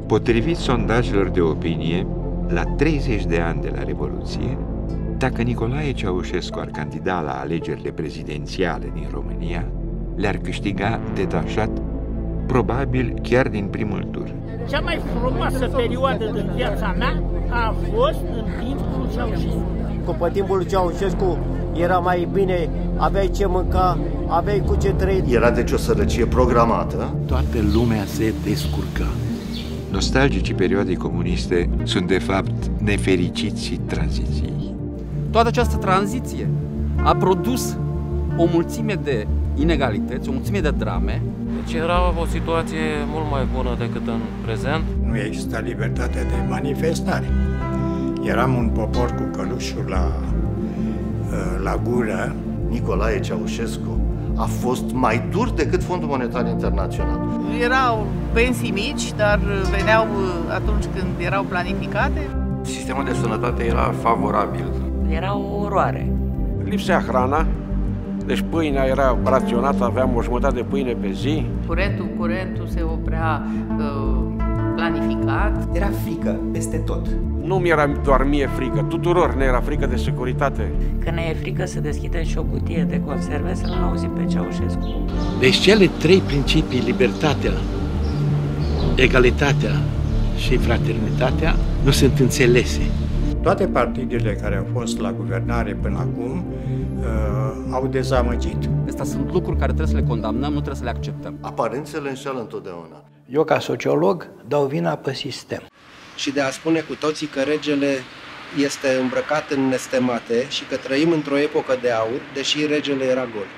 Potrivit sondajelor de opinie, la 30 de ani de la Revoluție, dacă Nicolae Ceaușescu ar candida la alegerile prezidențiale din România, le-ar câștiga detașat, probabil chiar din primul tur. Cea mai frumoasă perioadă din viața mea a fost în timpul lui Ceaușescu. După timpul lui Ceaușescu era mai bine, aveai ce mânca, aveai cu ce trăi. Era deci o sărăcie programată. Toată lumea se descurca. Nostalgicii perioadei comuniste sunt de fapt nefericiții tranziției. Toată această tranziție a produs o mulțime de inegalități, o mulțime de drame. Deci era o situație mult mai bună decât în prezent. Nu exista libertatea de manifestare. Eram un popor cu călușul la gură. Nicolae Ceaușescu a fost mai dur decât Fondul Monetar Internațional. Erau pensii mici, dar veneau atunci când erau planificate. Sistemul de sănătate era favorabil. Era o oroare. Lipsea hrana, deci pâinea era raționată, aveam o jumătate de pâine pe zi. Curentul se oprea planificat. Era frică peste tot. Nu mi-era doar mie frică, tuturor ne era frică de securitate. Când ne e frică să deschidem și o cutie de conserve, să nu auzim pe Ceaușescu. Deci cele trei principii, libertatea, egalitatea și fraternitatea, nu sunt înțelese. Toate partidele care au fost la guvernare până acum au dezamăgit. Astea sunt lucruri care trebuie să le condamnăm, nu trebuie să le acceptăm. Aparențele înșeală întotdeauna. Eu, ca sociolog, dau vina pe sistem. Și de a spune cu toții că regele este îmbrăcat în nestemate și că trăim într-o epocă de aur, deși regele era gol.